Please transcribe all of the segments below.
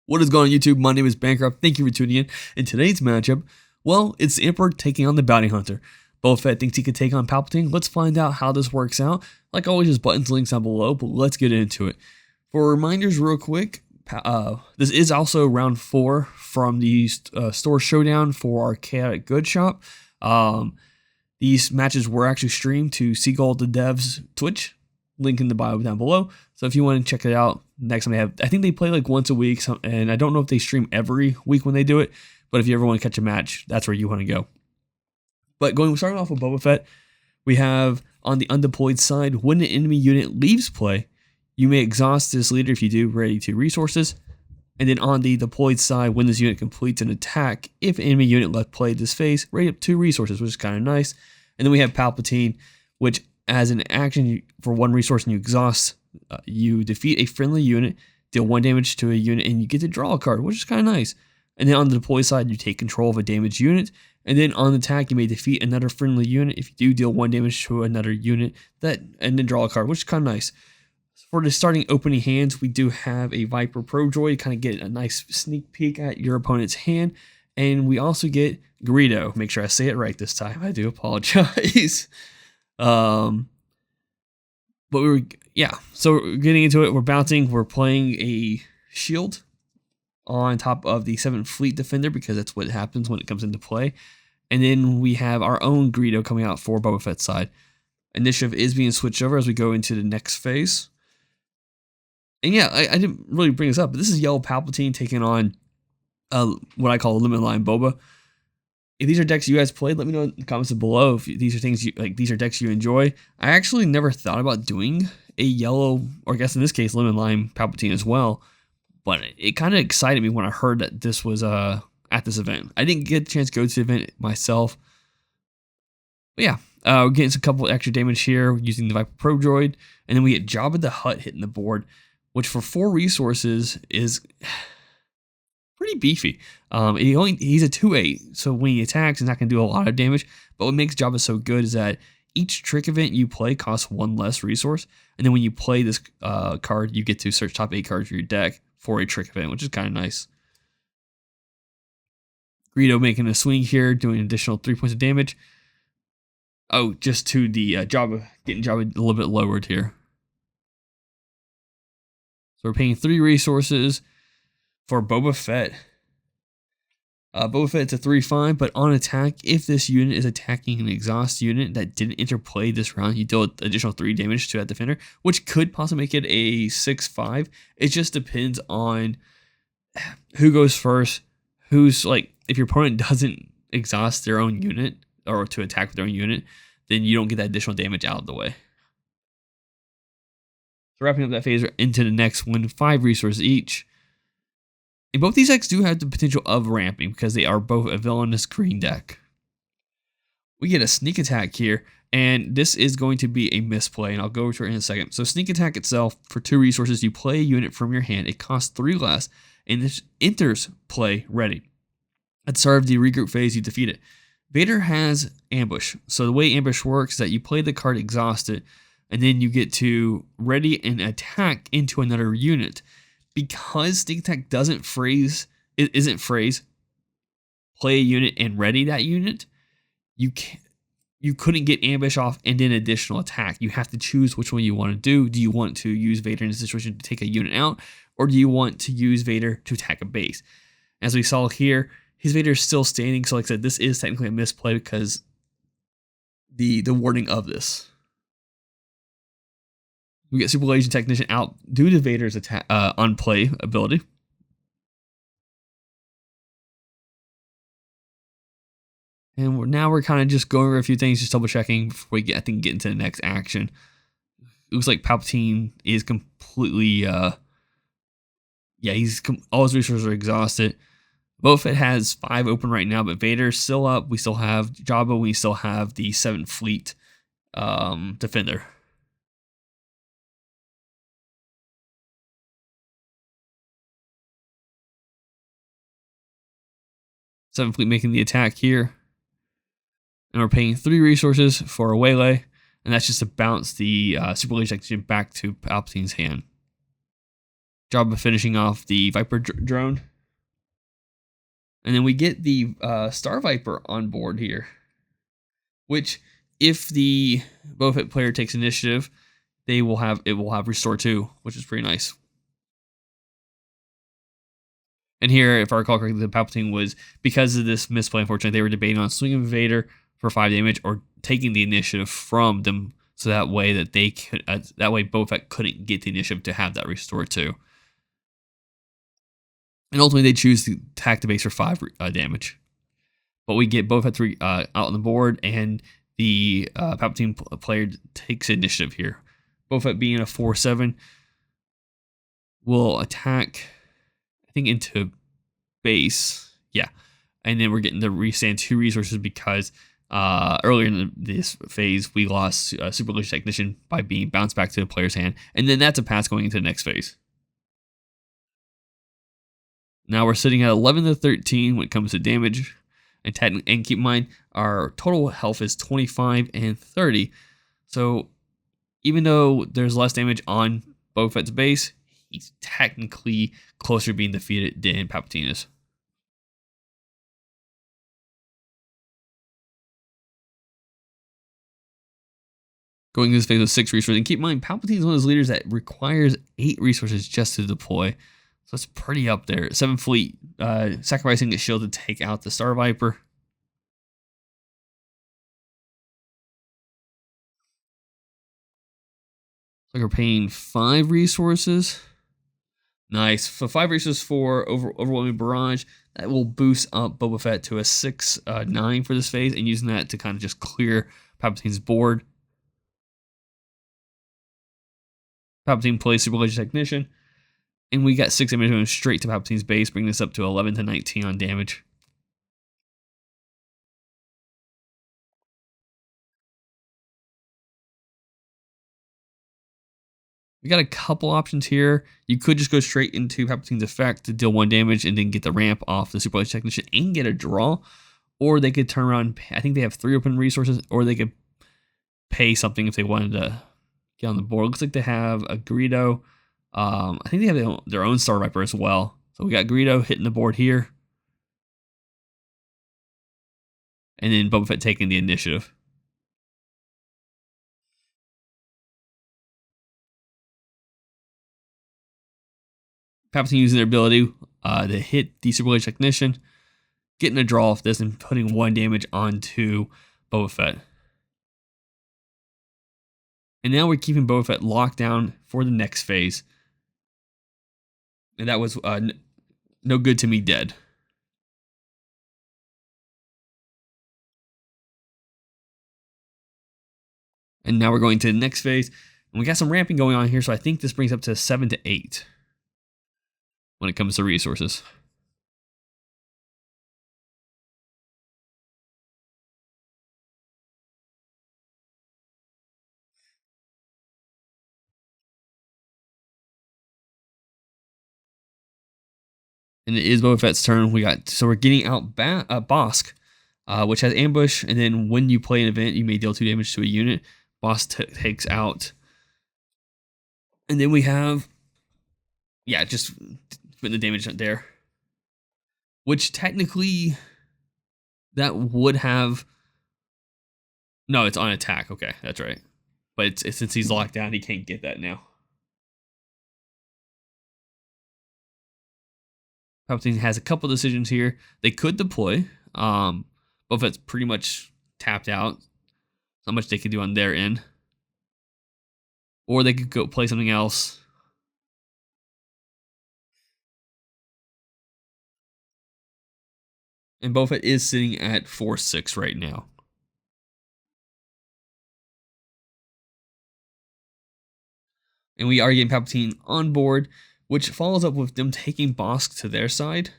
What is going on YouTube? My name is Bankrupt. Thank you for tuning in. In today's matchup, well, it's the Emperor taking on the Bounty Hunter. Boba Fett thinks he could take on Palpatine. Let's find out how this works out. Like always, just buttons, links down below, but let's get into it. For reminders real quick, this is also round 4 from the store Showdown for our Chaotic Good Shop. These matches were actually streamed to Seagull the Dev's Twitch. Link in the bio down below. So if you want to check it out, next time I think they play like once a week, and I don't know if they stream every week when they do it, but if you ever want to catch a match, that's where you want to go. But starting off with Boba Fett, we have on the undeployed side, when an enemy unit leaves play, you may exhaust this leader if you do, ready 2 resources. And then on the deployed side, when this unit completes an attack, if an enemy unit left play this phase, ready up 2 resources, which is kind of nice. And then we have Palpatine, which as an action for 1 resource and you exhaust, you defeat a friendly unit, deal 1 damage to a unit, and you get to draw a card, which is kind of nice. And then on the deploy side, you take control of a damaged unit. And then on the attack, you may defeat another friendly unit if you do deal 1 damage to another unit, and then draw a card, which is kind of nice. For the starting opening hands, we do have a Viper Pro Droid, kind of get a nice sneak peek at your opponent's hand. And we also get Greedo. Make sure I say it right this time. I do apologize. But so getting into it, we're bouncing, we're playing a shield on top of the 7th Fleet Defender because that's what happens when it comes into play. And then we have our own Greedo coming out for Boba Fett's side. Initiative is being switched over as we go into the next phase. And yeah, I didn't really bring this up, but this is Yellow Palpatine taking on what I call a Limit Line Boba. If these are decks you guys played, let me know in the comments below if these are things these are decks you enjoy. I actually never thought about doing a yellow, or I guess in this case, Lemon Lime Palpatine as well. But it kind of excited me when I heard that this was at this event. I didn't get a chance to go to the event myself. But yeah, we're getting a couple extra damage here using the Viper Pro Droid. And then we get Jabba the Hutt hitting the board, which for 4 resources is pretty beefy. He's a 2/8, so when he attacks, he's not going to do a lot of damage. But what makes Jabba so good is that each trick event you play costs 1 less resource, and then when you play this card, you get to search top 8 cards for your deck for a trick event, which is kind of nice. Greedo making a swing here, doing an additional 3 points of damage. Oh, just to the Jabba, getting Jabba a little bit lowered here. So we're paying 3 resources for Boba Fett. Boba Fett's a 3/5, but on attack, if this unit is attacking an exhaust unit that didn't interplay this round, you deal additional 3 damage to that defender, which could possibly make it a 6/5. It just depends on who goes first, if your opponent doesn't exhaust their own unit, or to attack with their own unit, then you don't get that additional damage out of the way. So wrapping up that phase, we're into the next one, 5 resources each. And both these decks do have the potential of ramping because they are both a villainous green deck. We get a sneak attack here, and this is going to be a misplay, and I'll go over to it in a second. So sneak attack itself, for 2 resources, you play a unit from your hand. It costs 3 less, and this enters play ready. At the start of the regroup phase, you defeat it. Vader has ambush. So the way ambush works is that you play the card exhausted, and then you get to ready and attack into another unit. Because sneak attack isn't phrase, play a unit and ready that unit, you couldn't get ambush off and then additional attack. You have to choose which one you want to do. Do you want to use Vader in this situation to take a unit out, or do you want to use Vader to attack a base? As we saw here, his Vader is still standing, so like I said, this is technically a misplay because the wording of this. We get Super Legion Technician out due to Vader's attack on play ability. And now we're kind of just going over a few things, just double checking before we get into the next action. It looks like Palpatine is completely, all his resources are exhausted. Boba Fett has 5 open right now, but Vader's still up. We still have Jabba. We still have the 7th Fleet Defender. Seventh Fleet making the attack here. And we're paying 3 resources for a waylay. And that's just to bounce the Super Legion Technician back to Palpatine's hand. Job of finishing off the Viper drone. And then we get the Star Viper on board here, which if the Boba Fett player takes initiative, it will have restore 2, which is pretty nice. And here, if I recall correctly, the Palpatine was, because of this misplay, unfortunately, they were debating on swinging Vader for 5 damage or taking the initiative from them, so that way that they could, Boba Fett couldn't get the initiative to have that restore 2. And ultimately, they choose to attack the base for 5 damage. But we get Boba Fett 3 out on the board, and the Palpatine player takes initiative here. Boba Fett being a 4/7 will attack, I think, into base. Yeah. And then we're getting the restand 2 resources because earlier in this phase, we lost Super Leash Technician by being bounced back to the player's hand. And then that's a pass going into the next phase. Now we're sitting at 11-13 when it comes to damage. And keep in mind, our total health is 25 and 30. So even though there's less damage on Boba Fett's base, he's technically closer to being defeated than Palpatine is. Going into this phase with 6 resources. And keep in mind, Palpatine is one of those leaders that requires 8 resources just to deploy. So it's pretty up there. 7 fleet, sacrificing a shield to take out the Star Viper. So we're paying 5 resources. Nice. So 5 resources for Overwhelming Barrage. That will boost up Boba Fett to a 6/9 for this phase, and using that to kind of just clear Palpatine's board. Palpatine plays Super Legion Technician. And we got 6 damage going straight to Palpatine's base, bringing this up to 11-19 on damage. We got a couple options here. You could just go straight into Palpatine's effect to deal 1 damage and then get the ramp off the Super Legion Technician and get a draw. Or they could turn around, I think they have 3 open resources, or they could pay something if they wanted to get on the board. Looks like they have a Greedo. I think they have their own Star Viper as well. So we got Greedo hitting the board here. And then Boba Fett taking the initiative. Palpatine using their ability to hit the Super Legion Technician, getting a draw off this and putting 1 damage onto Boba Fett. And now we're keeping Boba Fett locked down for the next phase. And that was no good to me dead. And now we're going to the next phase. And we got some ramping going on here, so I think this brings up to 7-8 when it comes to resources. And it is Boba Fett's turn. So we're getting out Bosk, which has ambush, and then when you play an event, you may deal 2 damage to a unit. Bosk takes out, and then we have, just putting the damage there, which technically that would have, no, it's on attack. Okay, that's right, but since he's locked down, he can't get that now. Palpatine has a couple decisions here. They could deploy. Boba Fett's pretty much tapped out. Not much they could do on their end. Or they could go play something else. And Boba Fett is sitting at 4/6 right now. And we are getting Palpatine on board, which follows up with them taking Bosk to their side.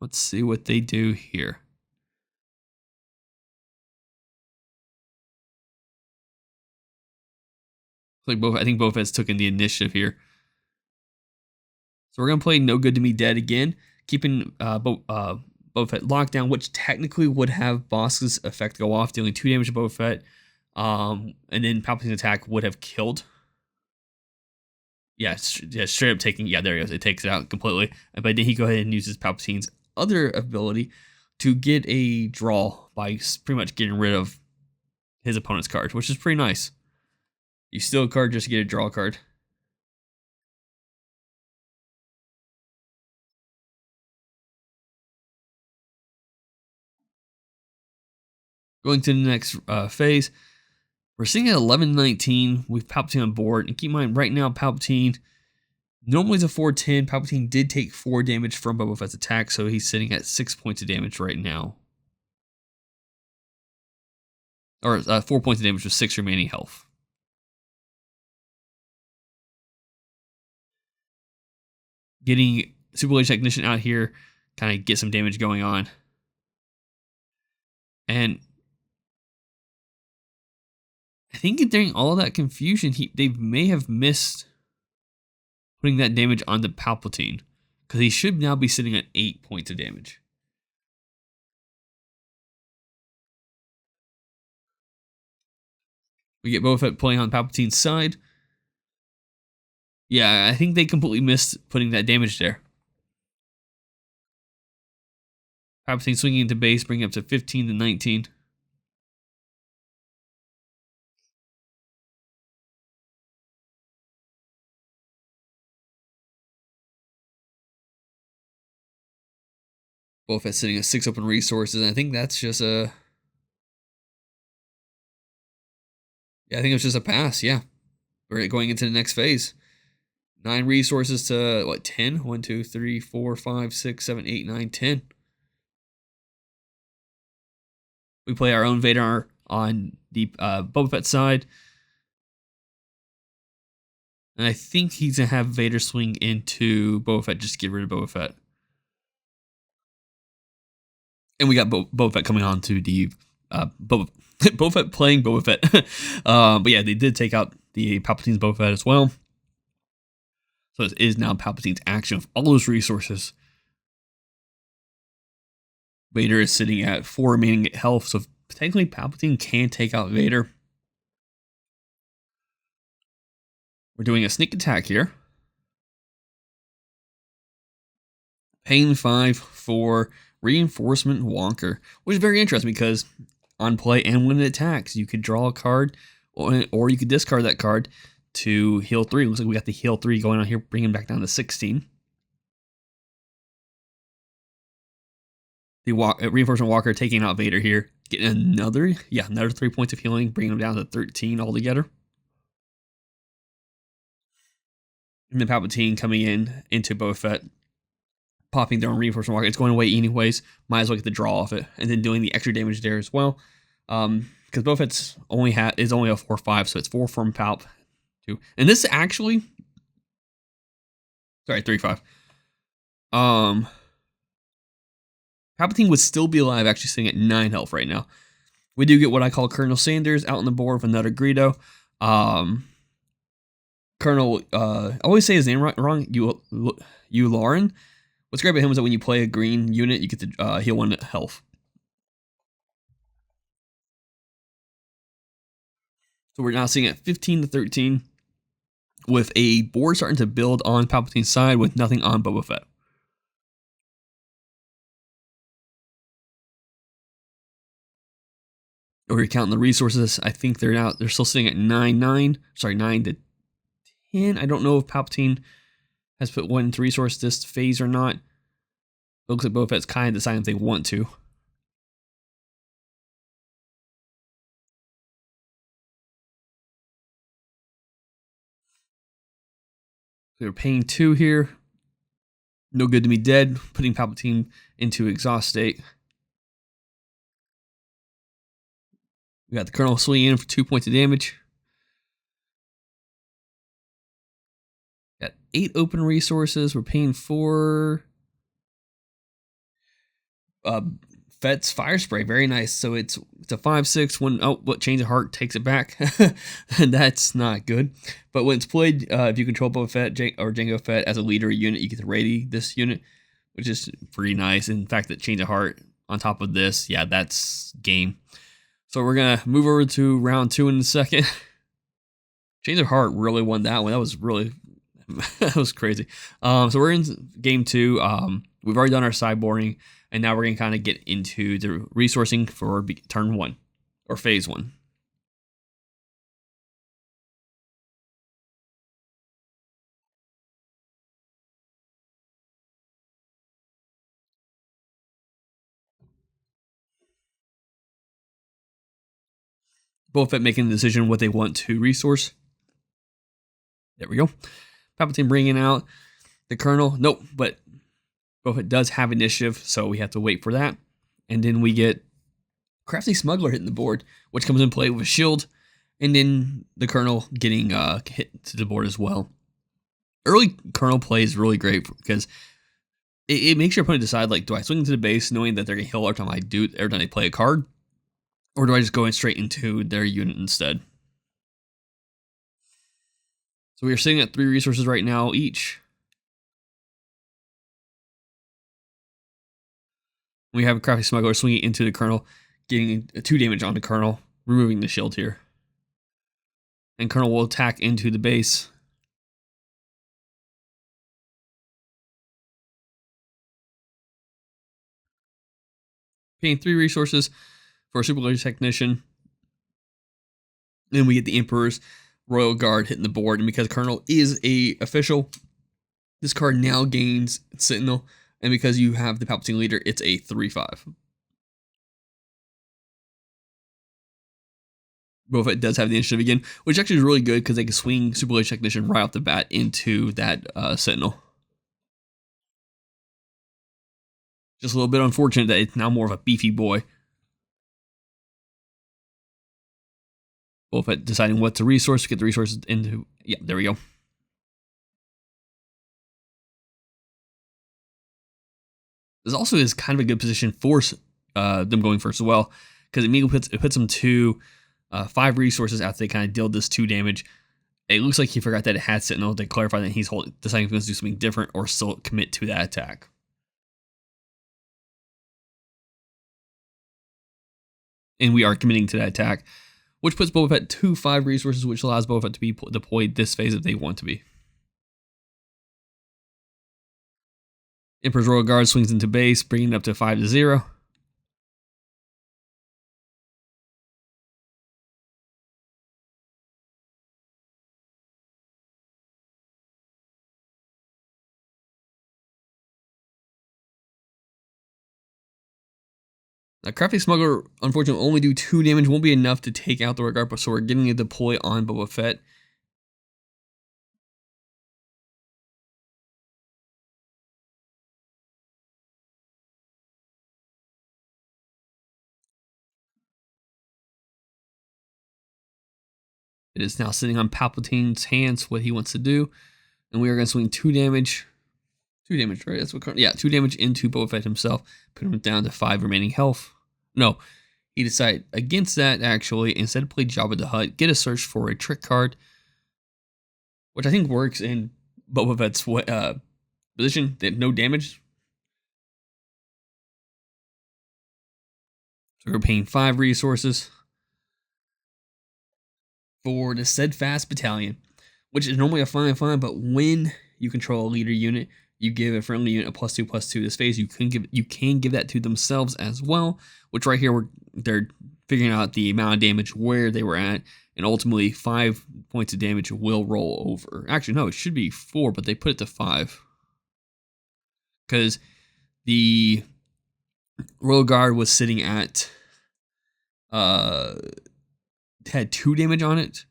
Let's see what they do here. I think Boba Fett's taken the initiative here. So we're going to play No Good to Me Dead again. keeping Boba Fett locked down, which technically would have Bosk's effect go off, dealing 2 damage to Boba Fett. And then Palpatine's attack would have killed. Yeah, straight up taking. Yeah, there he goes. It takes it out completely. But then he go ahead and uses Palpatine's other ability to get a draw by pretty much getting rid of his opponent's card, which is pretty nice. You steal a card just to get a draw card. Going to the next phase, we're sitting at 11-19 with Palpatine on board. And keep in mind, right now, Palpatine normally is a 4-10. Palpatine did take 4 damage from Boba Fett's attack, so he's sitting at 6 points of damage right now. Or 4 points of damage with 6 remaining health. Getting Super Laser Technician out here, kind of get some damage going on. And I think during all of that confusion, they may have missed putting that damage onto Palpatine, because he should now be sitting at 8 points of damage. We get Boba Fett playing on Palpatine's side. Yeah, I think they completely missed putting that damage there. Palpatine swinging into base, bringing up to 15-19. Boba Fett sitting at 6 open resources. And I think that's just a... Yeah, I think it was just a pass, yeah. We're going into the next phase. 9 resources to, what, 10? 1, 2, 3, 4, 5, 6, 7, 8, 9, 10. We play our own Vader on the Boba Fett side. And I think he's going to have Vader swing into Boba Fett just to get rid of Boba Fett. And we got Boba Fett coming on to the Boba Fett playing Boba Fett. But yeah, they did take out the Palpatine's Boba Fett as well. So it is now Palpatine's action of all those resources. Vader is sitting at 4 remaining health, so technically Palpatine can take out Vader. We're doing a sneak attack here. Paying 5 for Reinforcement Wonker, which is very interesting because on play and when it attacks, you could draw a card or you could discard that card to heal 3. Looks like we got the heal 3 going on here, bringing back down to 16. The Reinforcement Walker taking out Vader here, getting another 3 points of healing, bringing him down to 13 altogether. And then Palpatine coming into Boba Fett, popping their own Reinforcement Walker. It's going away anyways. Might as well get the draw off it, and then doing the extra damage there as well. Because Boba Fett's is only a 4/5, so it's 4 from Palp. And this actually, sorry, 3/5. Palpatine would still be alive, actually sitting at 9 health right now. We do get what I call Colonel Sanders out on the board with another Greedo. Colonel, I always say his name wrong. Lauren. What's great about him is that when you play a green unit, you get to heal 1 health. So we're now seeing at 15-13, with a board starting to build on Palpatine's side with nothing on Boba Fett. Or you're counting the resources. I think they're still sitting at 9-9. Sorry, 9-10. I don't know if Palpatine has put 1 into resource this phase or not. It looks like Boba Fett's kind of deciding if they want to. They're paying 2 here. No good to be dead. Putting Palpatine into exhaust state. We got the Colonel swinging in for 2 points of damage. Got 8 open resources. We're paying 4. Fett's Fire Spray, very nice. So it's a 5/6. What Change of Heart takes it back. That's not good. But when it's played, if you control Boba Fett or Jango Fett as a leader unit, you get to ready this unit, which is pretty nice. In fact, that Change of Heart on top of this, yeah, that's game. So we're going to move over to round 2 in a second. Change of Heart really won that one. That was really, that was crazy. So we're in game 2. We've already done our sideboarding, and now we're going to kind of get into the resourcing for turn 1 or phase 1. Boba Fett making the decision what they want to resource. There we go. Palpatine bringing out the Colonel. Nope, but Boba Fett does have initiative, so we have to wait for that. And then we get Crafty Smuggler hitting the board, which comes in play with a shield. And then the Colonel getting hit to the board as well. Early Colonel play is really great because it makes your opponent decide, like, do I swing into the base knowing that they're going to heal every time they play a card? Or do I just go in straight into their unit instead? So we are sitting at 3 resources right now each. We have a Crafty Smuggler swinging into the Colonel, getting 2 damage on the Colonel, removing the shield here. And Colonel will attack into the base. Paying 3 resources for a Super Laser Technician. Then we get the Emperor's Royal Guard hitting the board. And because Colonel is a official, this card now gains Sentinel. And because you have the Palpatine leader, it's a 3/5. Boba Fett does have the initiative again, which actually is really good because they can swing Super Laser Technician right off the bat into that Sentinel. Just a little bit unfortunate that it's now more of a beefy boy. Boba Fett deciding what to resource, get the resources into. Yeah, there we go. This also is kind of a good position for them going first as well, because it immediately puts them to 5 resources after they kind of deal this 2 damage. It looks like he forgot that it had Sentinel to clarify that he's deciding if he wants to do something different or still commit to that attack. And we are committing to that attack, which puts Boba Fett to 5 resources, which allows Boba Fett to be deployed this phase if they want to be. Emperor's Royal Guard swings into base, bringing it up to 5-0. Now, Crafty Smuggler, unfortunately, only do 2 damage. Won't be enough to take out the Royal Guard, so we're getting a deploy on Boba Fett. It is now sitting on Palpatine's hands, what he wants to do. And we are going to swing 2 damage. 2 damage, right? That's what. Yeah, 2 damage into Boba Fett himself. Put him down to 5 remaining health. No, he decided against that, actually. Instead of play Jabba the Hutt, get a search for a trick card, which I think works in Boba Fett's position. They have no damage. So we're paying 5 resources for the Steadfast Battalion, which is normally a fine, but when you control a leader unit, you give a friendly unit a +2/+2 this phase. You can give that to themselves as well, which right here they're figuring out the amount of damage where they were at, and ultimately 5 points of damage will roll over. Actually, no, it should be 4, but they put it to 5 because the Royal Guard was sitting at had 2 damage on it,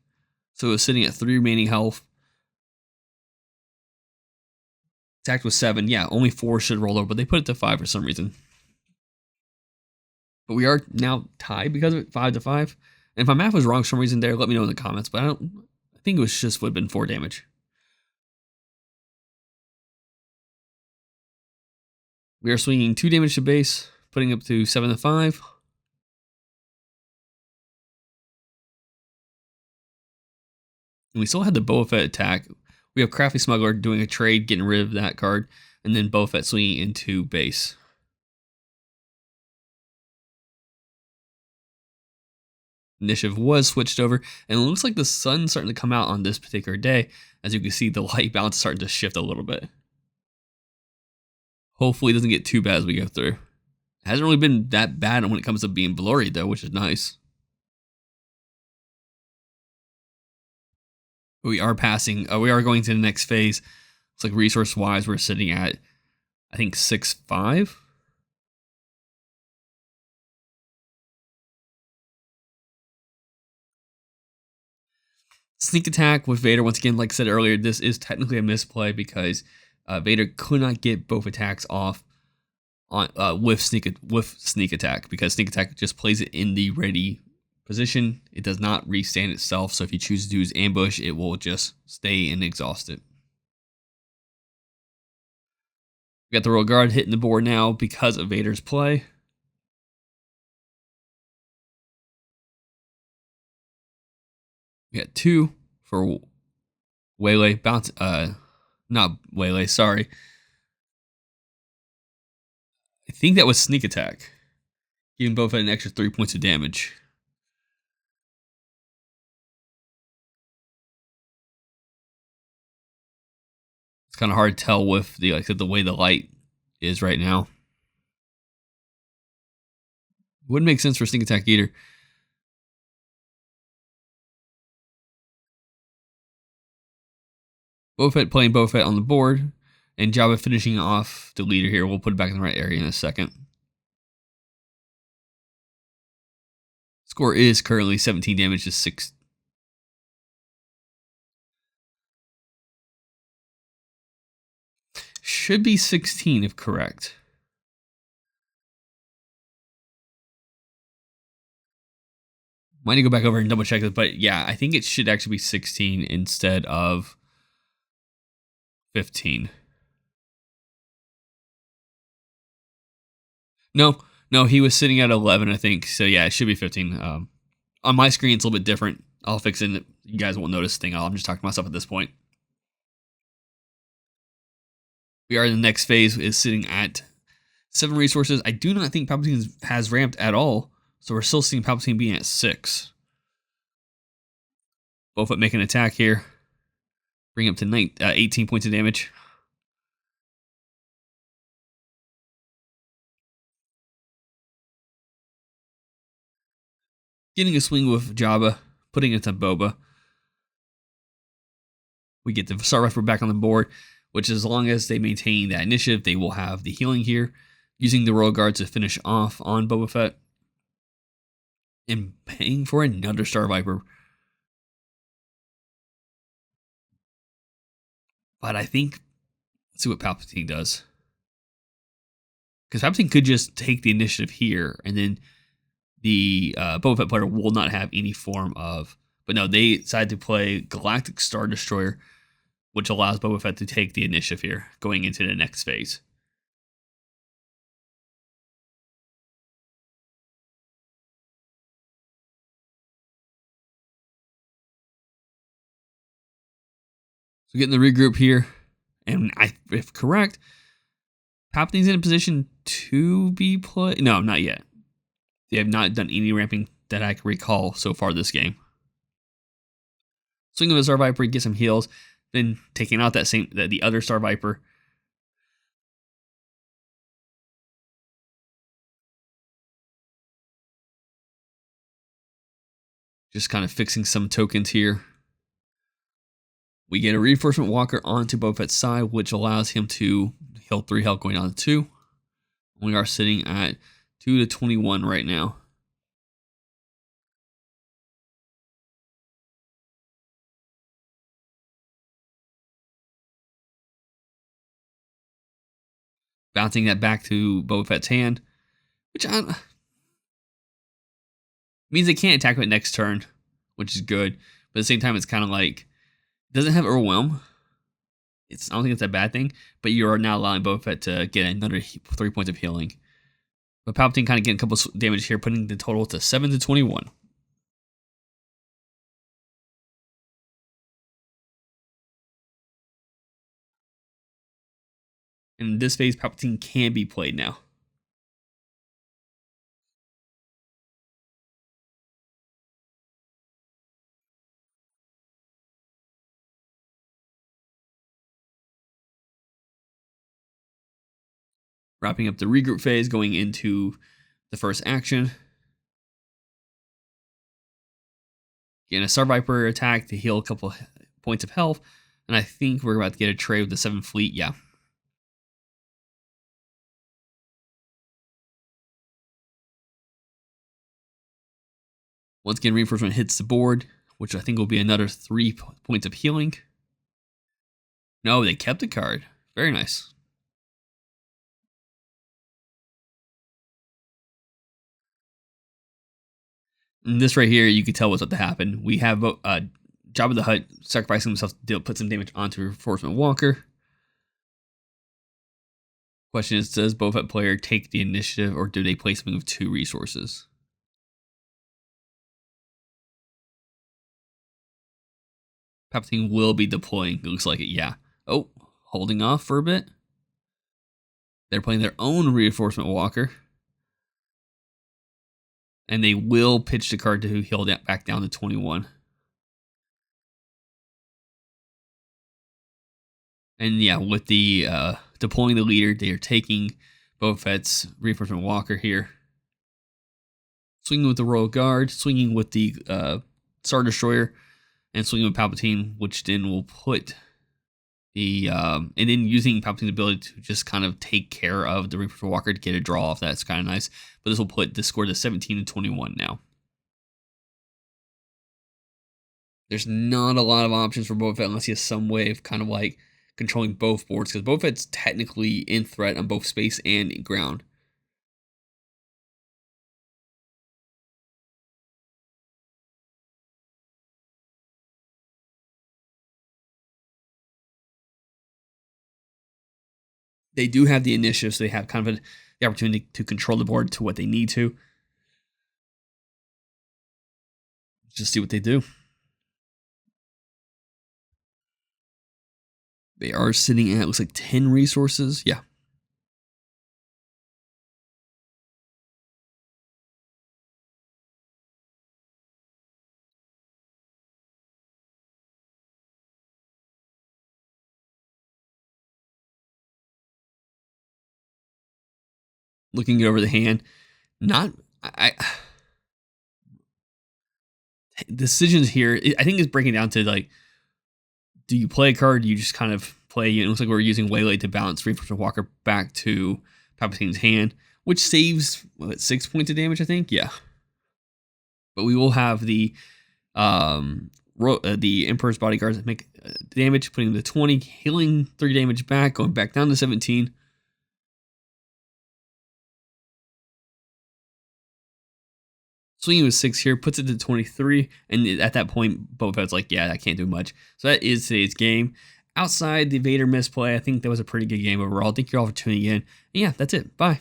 so it was sitting at 3 remaining health. Attacked with 7. Yeah, only 4 should roll over, but they put it to 5 for some reason. But we are now tied because of it, 5-5. And if my math was wrong for some reason there, let me know in the comments. But I think it was just would have been 4 damage. We are swinging 2 damage to base, putting up to 7-5. And we still had the Boba Fett attack. We have Crafty Smuggler doing a trade, getting rid of that card. and then Boba Fett swinging into base. Initiative was switched over, and it looks like the sun's starting to come out on this particular day. As you can see, the light balance is starting to shift a little bit. Hopefully it doesn't get too bad as we go through. It hasn't really been that bad when it comes to being blurry though, which is nice. We are passing, we are going to the next phase. It's like resource wise, we're sitting at, I think 6.5. Sneak attack with Vader. Once again, like I said earlier, this is technically a misplay because Vader could not get both attacks off on with sneak attack, because sneak attack just plays it in the ready position. It does not restand itself. So if you choose to use ambush, it will just stay and exhaust it. We got the royal guard hitting the board now because of Vader's play. We got 2 for Waylay. Bounce, not Waylay, sorry. I think that was sneak attack. Giving Boba Fett an extra 3 points of damage. It's kind of hard to tell with the, like I said, the way the light is right now. Wouldn't make sense for sneak attack either. Boba Fett playing Boba Fett on the board, and Jabba finishing off the leader here. We'll put it back in the right area in a second. Score is currently 17 damage to 6. Should be 16 if correct. Might need to go back over and double check this, but yeah, I think it should actually be 16 instead of 15. No, he was sitting at 11, I think. So yeah, it should be 15. On my screen, it's a little bit different. I'll fix it. You guys won't notice a thing. I'm just talking to myself at this point. We are in the next phase. Is sitting at 7 resources. I do not think Palpatine has ramped at all. So we're still seeing Palpatine being at 6. Boba Fett making an attack here. Bring up to 18 points of damage. Getting a swing with Jabba, putting it to Boba. We get the Star Rifle back on the board, which as long as they maintain that initiative, they will have the healing here. Using the Royal Guard to finish off on Boba Fett. And paying for another Star Viper. But I think, let's see what Palpatine does. Because Palpatine could just take the initiative here, and then the Boba Fett player will not have any form of... But no, they decided to play Galactic Star Destroyer, which allows Boba Fett to take the initiative here, going into the next phase. So getting the regroup here, and if correct, Palpatine's in a position to be played. No, not yet. They have not done any ramping that I can recall so far this game. Swinging with the Star Viper, get some heals, then taking out the other Star Viper. Just kind of fixing some tokens here. We get a reinforcement walker onto Boba Fett's side, which allows him to heal 3 health going on to 2. We are sitting at 2 to 21 right now. Bouncing that back to Boba Fett's hand, which means they can't attack it next turn, which is good. But at the same time, it's kind of like, it doesn't have overwhelm. I don't think it's a bad thing, but you are now allowing Boba Fett to get another 3 points of healing. But Palpatine kind of getting a couple of damage here, putting the total to 7 to 21. And in this phase, Palpatine can be played now. Wrapping up the regroup phase, going into the first action. Getting a Star Viper attack to heal a couple points of health. And I think we're about to get a trade with the 7th Fleet. Yeah. Once again, reinforcement hits the board, which I think will be another 3 points of healing. No, they kept the card. Very nice. And this right here, you can tell what's about to happen. We have Jabba the Hutt sacrificing himself to put some damage onto Reinforcement Walker. Question is, does Boba Fett player take the initiative, or do they play something with 2 resources? Palpatine will be deploying. It looks like it, yeah. Oh, holding off for a bit. They're playing their own Reinforcement Walker. And they will pitch the card to heal that back down to 21. And yeah, with the deploying the leader, they are taking Boba Fett's Reinforcement Walker here. Swinging with the Royal Guard, swinging with the Star Destroyer, and swinging with Palpatine, which then will put the and then using Palpatine's ability to just kind of take care of the Reinforcement Walker to get a draw off. That's kind of nice. But this will put the score to 17 and 21 now. There's not a lot of options for Boba Fett unless he has some way of kind of like controlling both boards, because Boba Fett's technically in threat on both space and ground. They do have the initiative, so they have kind of the opportunity to control the board to what they need to. Just see what they do. They are sitting at, looks like 10 resources. Yeah. Looking over the hand, decisions here, I think is breaking down to like, do you play a card? Do you just kind of play? It looks like we're using Waylay to bounce Reinforcement Walker back to Palpatine's hand, which saves 6 points of damage, I think. Yeah, but we will have the Emperor's Bodyguards that make damage, putting the 20, healing 3 damage back, going back down to 17. Swinging with 6 here, puts it to 23, and at that point, Boba Fett's like, yeah, I can't do much. So that is today's game. Outside the Vader misplay, I think that was a pretty good game overall. Thank you all for tuning in. And yeah, that's it. Bye.